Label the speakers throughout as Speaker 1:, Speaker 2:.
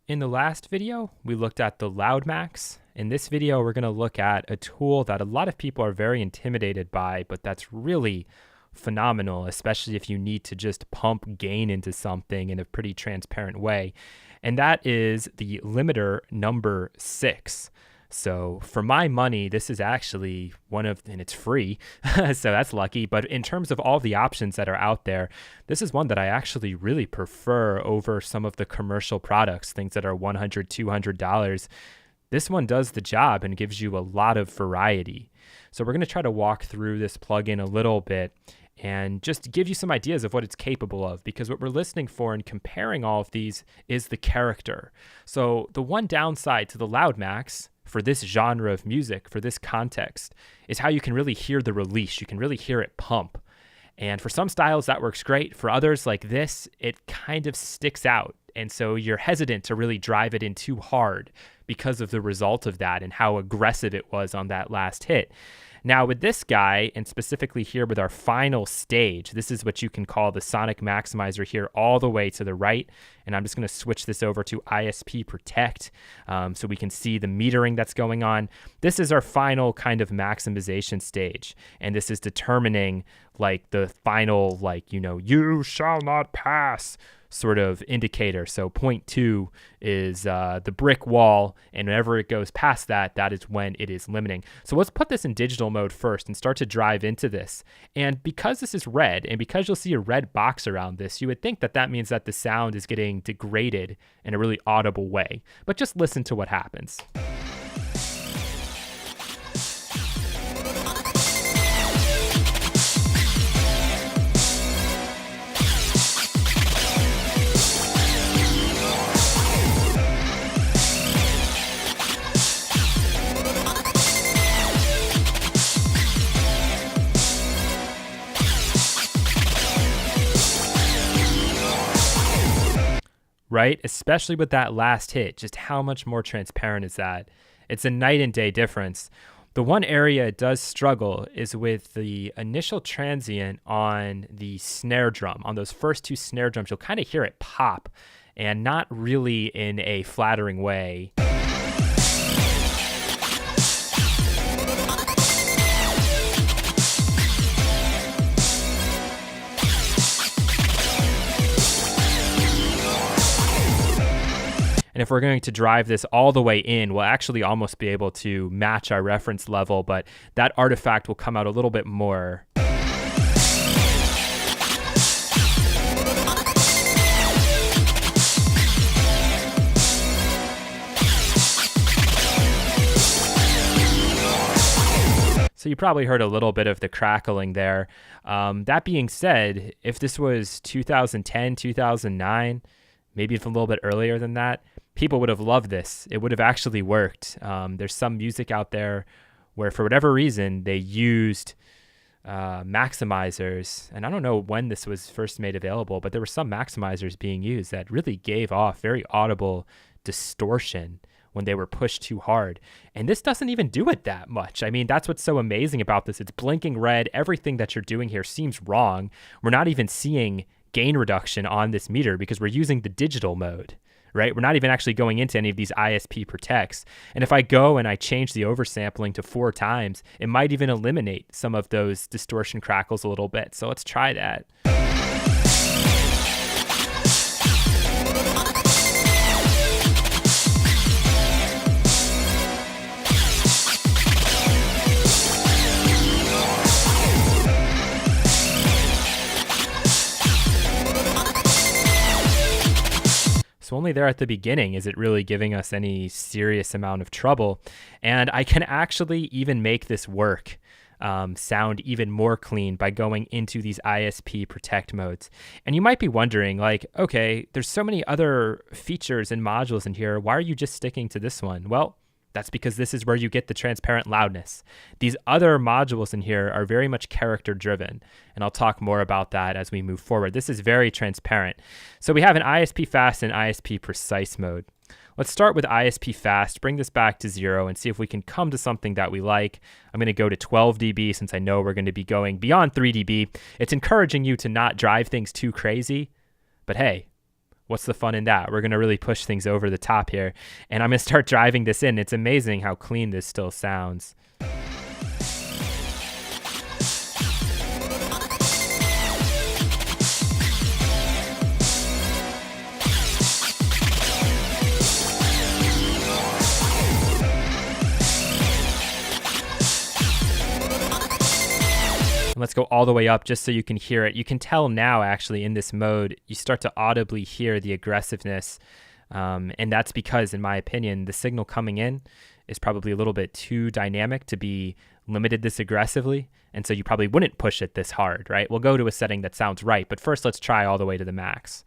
Speaker 1: In the last video, we looked at the Loudmax. In this video, we're going to look at a tool that a lot of people are very intimidated by, but that's really phenomenal, especially if you need to just pump gain into something in a pretty transparent way. And that is the limiter number 6. So for my money, this is actually and it's free, so that's lucky. But in terms of all the options that are out there, this is one that I actually really prefer over some of the commercial products, things that are $100, $200. This one does the job and gives you a lot of variety. So we're going to try to walk through this plugin a little bit and just give you some ideas of what it's capable of, because what we're listening for and comparing all of these is the character. So the one downside to the Loudmax for this genre of music, for this context, is how you can really hear the release. You can really hear it pump. And for some styles, that works great. For others, like this, it kind of sticks out. And so you're hesitant to really drive it in too hard because of the result of that and how aggressive it was on that last hit. Now with this guy, and specifically here with our final stage, this is what you can call the sonic maximizer here all the way to the right. And I'm just going to switch this over to ISP Protect so we can see the metering that's going on. This is our final kind of maximization stage. And this is determining like the final, you shall not pass sort of indicator. So 0.2 is the brick wall, and whenever it goes past that, that is when it is limiting. So let's put this in digital mode first and start to drive into this. And because this is red, and because you'll see a red box around this, you would think that that means that the sound is getting degraded in a really audible way. But just listen to what happens. Right? Especially with that last hit, just how much more transparent is that? It's a night and day difference. The one area it does struggle is with the initial transient on the snare drum. On those first two snare drums, you'll kind of hear it pop, and not really in a flattering way. And if we're going to drive this all the way in, we'll actually almost be able to match our reference level, but that artifact will come out a little bit more. So you probably heard a little bit of the crackling there. That being said, if this was 2010, 2009, maybe even a little bit earlier than that, people would have loved this. It would have actually worked. There's some music out there where for whatever reason they used maximizers, and I don't know when this was first made available, but there were some maximizers being used that really gave off very audible distortion when they were pushed too hard. And this doesn't even do it that much. I mean, that's what's so amazing about this. It's blinking red. Everything that you're doing here seems wrong. We're not even seeing gain reduction on this meter because we're using the digital mode, right? We're not even actually going into any of these ISP protects. And if I go and I change the oversampling to 4 times, it might even eliminate some of those distortion crackles a little bit. So let's try that. So only there at the beginning is it really giving us any serious amount of trouble. And I can actually even make this work sound even more clean by going into these ISP protect modes. And you might be wondering, like, okay, there's so many other features and modules in here. Why are you just sticking to this one? Well, that's because this is where you get the transparent loudness. These other modules in here are very much character driven, and I'll talk more about that as we move forward. This is very transparent. So we have an ISP fast and ISP precise mode. Let's start with ISP fast, bring this back to 0 and see if we can come to something that we like. I'm going to go to 12 dB since I know we're going to be going beyond 3 dB. It's encouraging you to not drive things too crazy, but hey, What's the fun in that? We're going to really push things over the top here. And I'm going to start driving this in. It's amazing how clean this still sounds. And let's go all the way up just so you can hear it. You can tell now, actually, in this mode, you start to audibly hear the aggressiveness. And that's because, in my opinion, the signal coming in is probably a little bit too dynamic to be limited this aggressively. And so you probably wouldn't push it this hard, right? We'll go to a setting that sounds right. But first, let's try all the way to the max.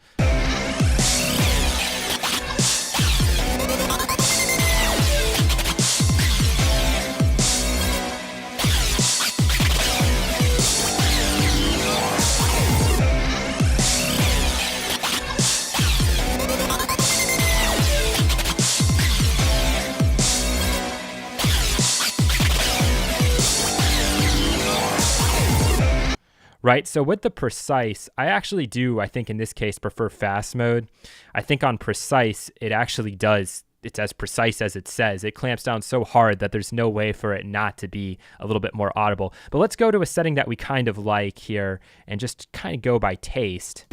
Speaker 1: Right, so with the precise, I actually do, I think in this case, prefer fast mode. I think on precise, it actually does, it's as precise as it says. It clamps down so hard that there's no way for it not to be a little bit more audible. But let's go to a setting that we kind of like here and just kind of go by taste.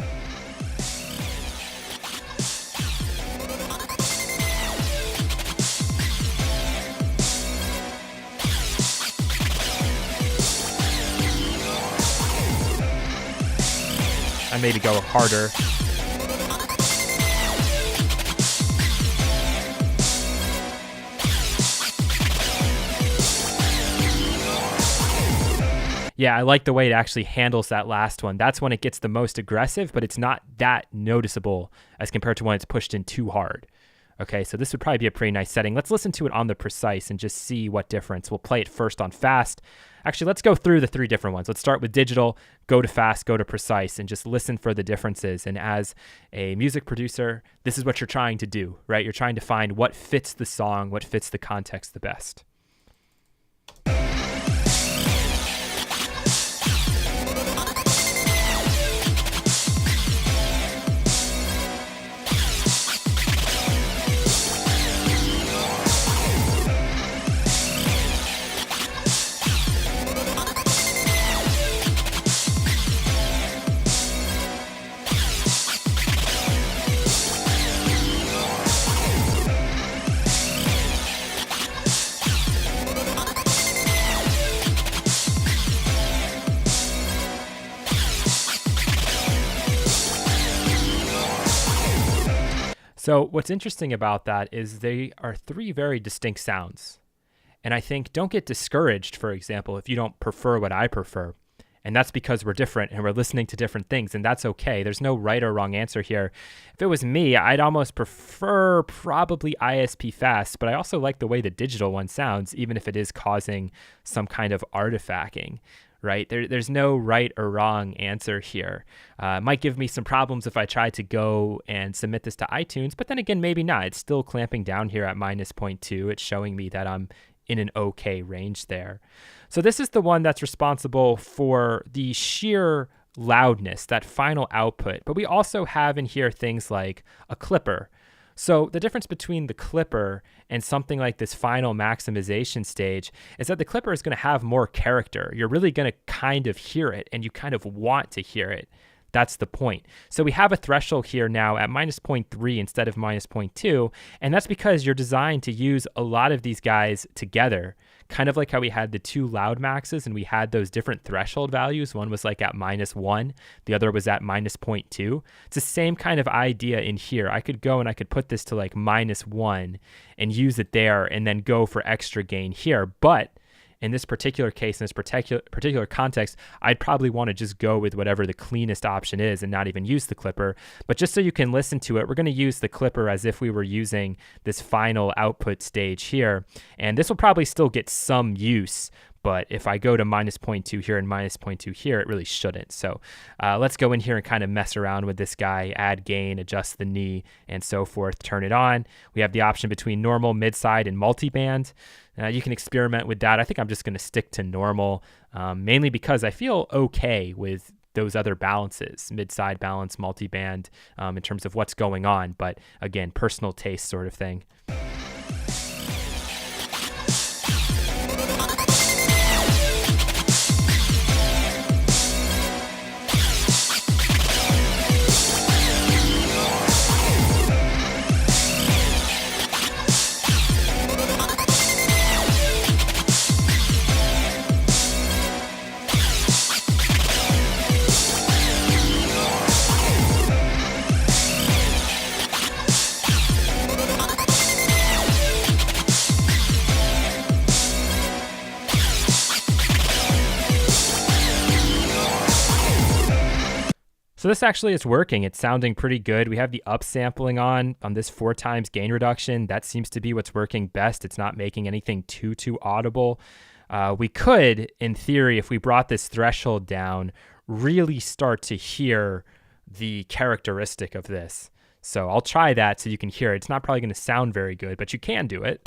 Speaker 1: I maybe go harder. Yeah, I like the way it actually handles that last one. That's when it gets the most aggressive, but it's not that noticeable as compared to when it's pushed in too hard. Okay, so this would probably be a pretty nice setting. Let's listen to it on the precise and just see what difference. We'll play it first on fast. Actually, let's go through the three different ones. Let's start with digital, go to fast, go to precise, and just listen for the differences. And as a music producer, this is what you're trying to do, right? You're trying to find what fits the song, what fits the context the best. So what's interesting about that is they are three very distinct sounds. And I think don't get discouraged, for example, if you don't prefer what I prefer. And that's because we're different and we're listening to different things, and that's okay. There's no right or wrong answer here. If it was me, I'd almost prefer probably ISP fast, but I also like the way the digital one sounds, even if it is causing some kind of artifacting. Right? There's no right or wrong answer here. It might give me some problems if I try to go and submit this to iTunes, but then again, maybe not. It's still clamping down here at -0.2. It's showing me that I'm in an okay range there. So this is the one that's responsible for the sheer loudness, that final output. But we also have in here things like a clipper. So the difference between the clipper and something like this final maximization stage is that the clipper is going to have more character. You're really going to kind of hear it, and you kind of want to hear it. That's the point. So we have a threshold here now at -0.3 instead of -0.2, and that's because you're designed to use a lot of these guys together, kind of like how we had the two loud maxes and we had those different threshold values. One was like at -1, the other was at -0.2. It's the same kind of idea in here. I could go and I could put this to like -1 and use it there and then go for extra gain here. But in this particular case, in this particular context, I'd probably want to just go with whatever the cleanest option is and not even use the clipper. But just so you can listen to it, we're going to use the clipper as if we were using this final output stage here. And this will probably still get some use, but if I go to -0.2 here and -0.2 here, it really shouldn't. So let's go in here and kind of mess around with this guy, add gain, adjust the knee, and so forth, turn it on. We have the option between normal, mid-side, and multi-band. You can experiment with that. I think I'm just going to stick to normal, mainly because I feel okay with those other balances, mid-side balance, multi-band, in terms of what's going on. But again, personal taste sort of thing. So this actually is working. It's sounding pretty good. We have the upsampling on this 4 times gain reduction. That seems to be what's working best. It's not making anything too audible. We could, in theory, if we brought this threshold down, really start to hear the characteristic of this. So I'll try that so you can hear it. It's not probably going to sound very good, but you can do it.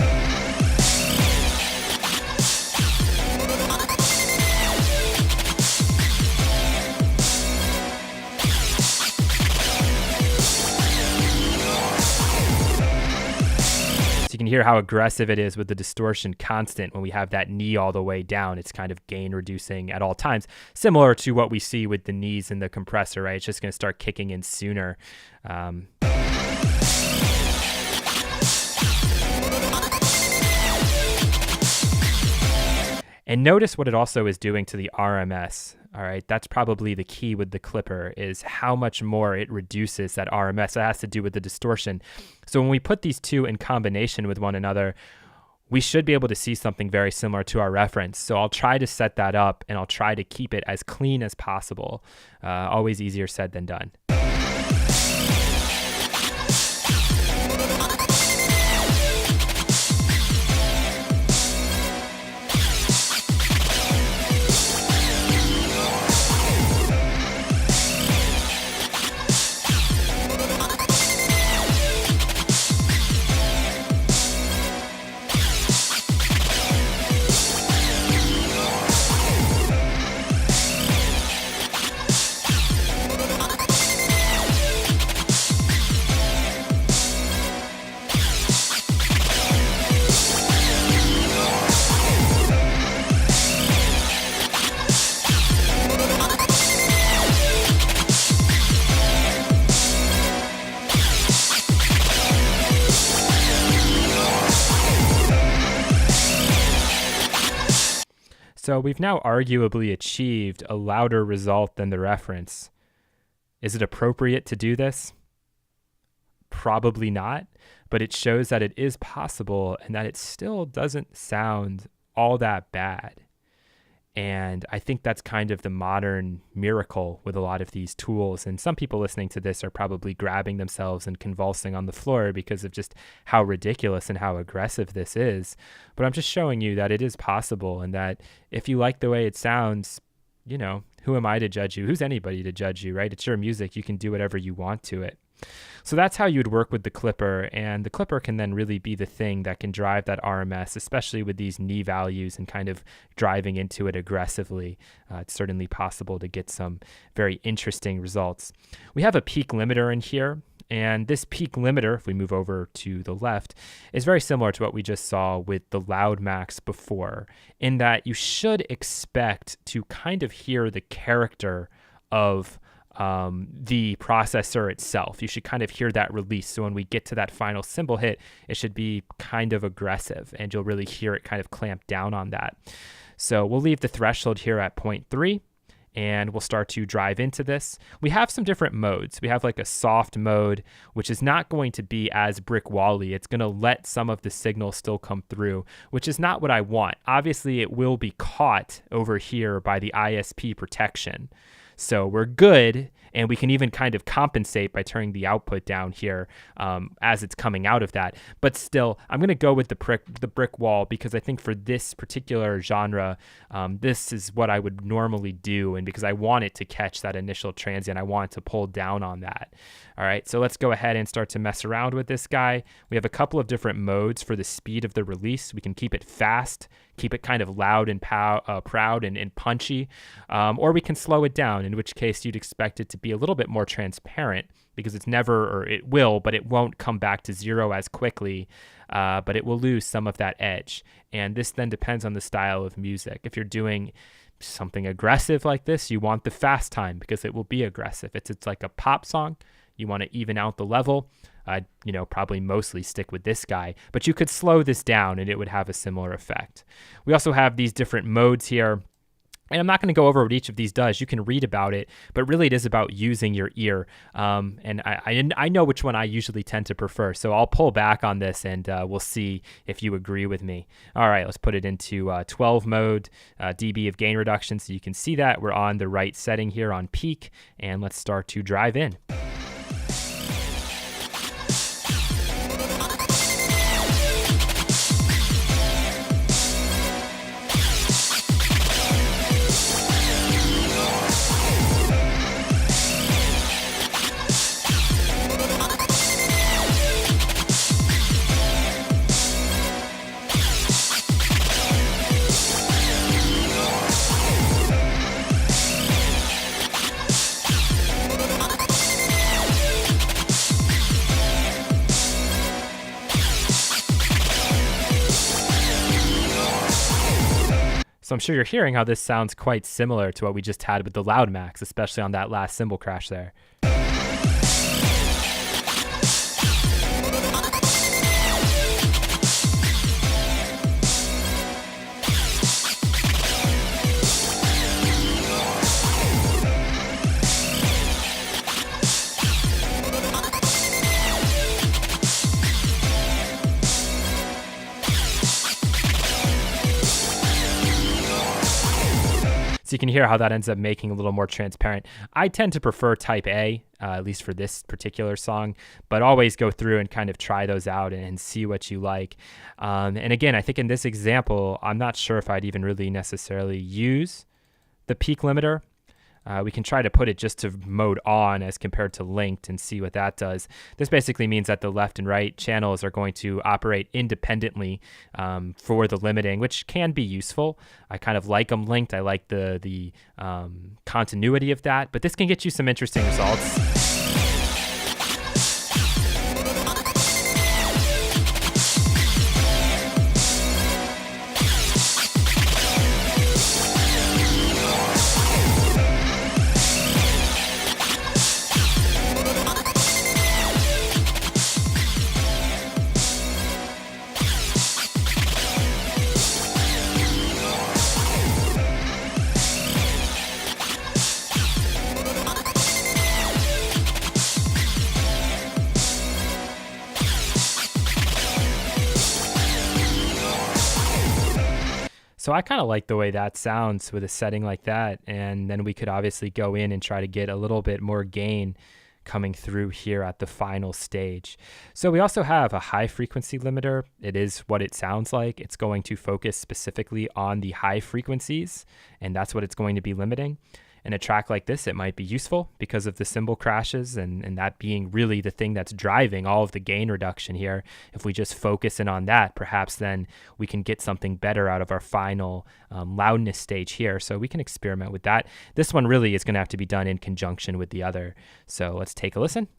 Speaker 1: You can hear how aggressive it is with the distortion constant when we have that knee all the way down. It's kind of gain reducing at all times, similar to what we see with the knees in the compressor, right? It's just going to start kicking in sooner. And notice what it also is doing to the RMS. All right, that's probably the key with the clipper, is how much more it reduces that RMS. That has to do with the distortion. So when we put these two in combination with one another, we should be able to see something very similar to our reference. So I'll try to set that up, and I'll try to keep it as clean as possible. Always easier said than done. So we've now arguably achieved a louder result than the reference. Is it appropriate to do this? Probably not, but it shows that it is possible and that it still doesn't sound all that bad. And I think that's kind of the modern miracle with a lot of these tools. And some people listening to this are probably grabbing themselves and convulsing on the floor because of just how ridiculous and how aggressive this is. But I'm just showing you that it is possible, and that if you like the way it sounds, you know, who am I to judge you? Who's anybody to judge you, right? It's your music. You can do whatever you want to it. So that's how you'd work with the clipper, and the clipper can then really be the thing that can drive that RMS, especially with these knee values and kind of driving into it aggressively. It's certainly possible to get some very interesting results. We have a peak limiter in here, and this peak limiter, if we move over to the left, is very similar to what we just saw with the Loud Max before, in that you should expect to kind of hear the character of the processor itself. You should kind of hear that release. So when we get to that final cymbal hit, it should be kind of aggressive, and you'll really hear it kind of clamp down on that. So we'll leave the threshold here at 0.3, and we'll start to drive into this. We have some different modes. We have like a soft mode, which is not going to be as brick wall-y. It's going to let some of the signal still come through, which is not what I want. Obviously, it will be caught over here by the ISP protection. So we're good And we can even kind of compensate by turning the output down here as it's coming out of that. But still, I'm going to go with the brick wall because I think for this particular genre, this is what I would normally do. And because I want it to catch that initial transient, I want it to pull down on that. All right, so let's go ahead and start to mess around with this guy. We have a couple of different modes for the speed of the release. We can keep it fast, keep it kind of loud and proud and punchy, or we can slow it down, in which case you'd expect it to be a little bit more transparent because it's never, or it will, but it won't come back to zero as quickly, but it will lose some of that edge. And this then depends on the style of music. If you're doing something aggressive like this, you want the fast time because it will be aggressive. It's like a pop song. You want to even out the level. I'd, probably mostly stick with this guy, but you could slow this down and it would have a similar effect. We also have these different modes here. And I'm not going to go over what each of these does. You can read about it, but really it is about using your ear. And I know which one I usually tend to prefer. So I'll pull back on this and we'll see if you agree with me. All right, let's put it into 12 mode, dB of gain reduction. So you can see that we're on the right setting here on peak. And let's start to drive in. So I'm sure you're hearing how this sounds quite similar to what we just had with the Loud Max, especially on that last cymbal crash there. So you can hear how that ends up making a little more transparent. I tend to prefer type A, at least for this particular song, but always go through and kind of try those out and see what you like. And again, I think in this example, I'm not sure if I'd even really necessarily use the peak limiter. We can try to put it just to mode on as compared to linked and see what that does. This basically means that the left and right channels are going to operate independently for the limiting, which can be useful. I kind of like them linked. I like the continuity of that, but this can get you some interesting results. So I kind of like the way that sounds with a setting like that. And then we could obviously go in and try to get a little bit more gain coming through here at the final stage. So we also have a high frequency limiter. It is what it sounds like. It's going to focus specifically on the high frequencies, and that's what it's going to be limiting. In a track like this, it might be useful because of the cymbal crashes and that being really the thing that's driving all of the gain reduction here. If we just focus in on that, perhaps then we can get something better out of our final loudness stage here. So we can experiment with that. This one really is going to have to be done in conjunction with the other. So let's take a listen.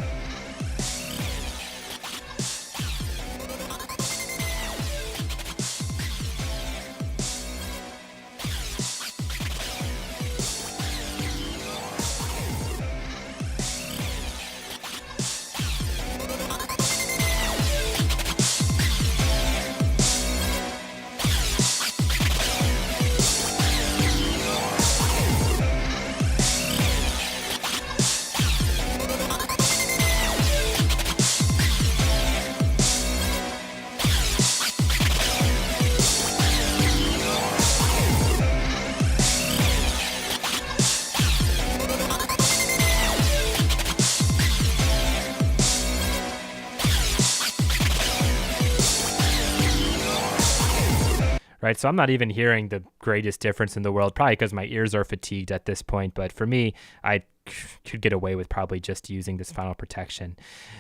Speaker 1: right? So I'm not even hearing the greatest difference in the world, probably because my ears are fatigued at this point. But for me, I could get away with probably just using this final protection.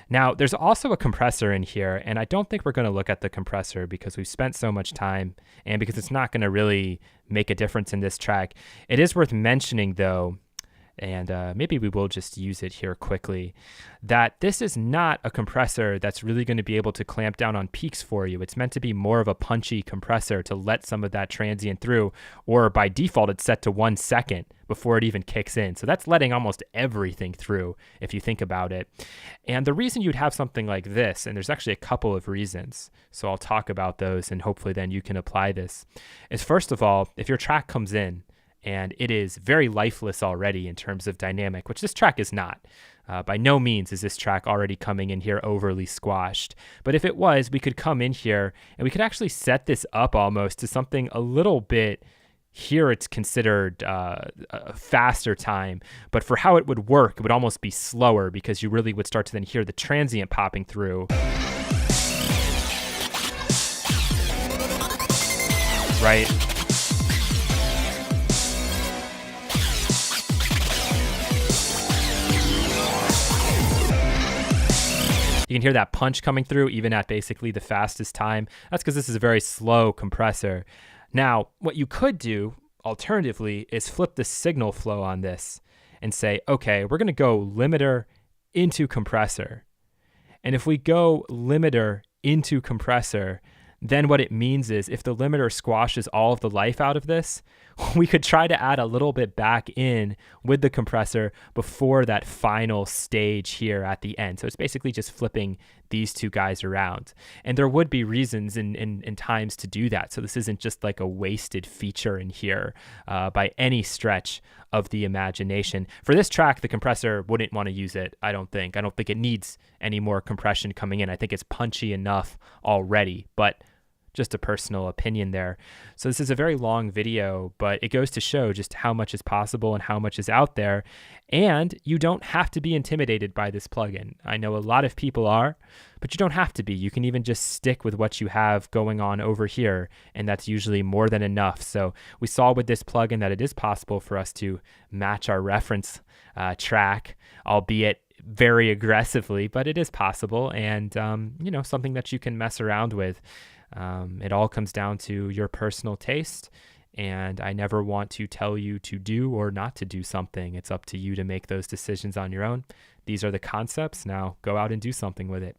Speaker 1: Now, there's also a compressor in here, and I don't think we're going to look at the compressor because we've spent so much time and because it's not going to really make a difference in this track. It is worth mentioning, though, and maybe we will just use it here quickly, that this is not a compressor that's really going to be able to clamp down on peaks for you. It's meant to be more of a punchy compressor to let some of that transient through, or by default, it's set to 1 second before it even kicks in. So that's letting almost everything through if you think about it. And the reason you'd have something like this, and there's actually a couple of reasons, so I'll talk about those and hopefully then you can apply this, is first of all, if your track comes in and it is very lifeless already in terms of dynamic, which this track is not. By no means is this track already coming in here overly squashed. But if it was, we could come in here and we could actually set this up almost to something a little bit, here it's considered a faster time, but for how it would work, it would almost be slower because you really would start to then hear the transient popping through. Right? You can hear that punch coming through even at basically the fastest time. That's because this is a very slow compressor. Now, what you could do alternatively is flip the signal flow on this and say, okay, we're going to go limiter into compressor. And if we go limiter into compressor, then what it means is if the limiter squashes all of the life out of this, we could try to add a little bit back in with the compressor before that final stage here at the end. So it's basically just flipping these two guys around. And there would be reasons in times to do that. So this isn't just like a wasted feature in here by any stretch of the imagination. For this track, the compressor wouldn't want to use it, I don't think. I don't think it needs any more compression coming in. I think it's punchy enough already, but just a personal opinion there. So this is a very long video, but it goes to show just how much is possible and how much is out there. And you don't have to be intimidated by this plugin. I know a lot of people are, but you don't have to be. You can even just stick with what you have going on over here, and that's usually more than enough. So we saw with this plugin that it is possible for us to match our reference track, albeit very aggressively, but it is possible, and something that you can mess around with. It all comes down to your personal taste, and I never want to tell you to do or not to do something. It's up to you to make those decisions on your own. These are the concepts. Now go out and do something with it.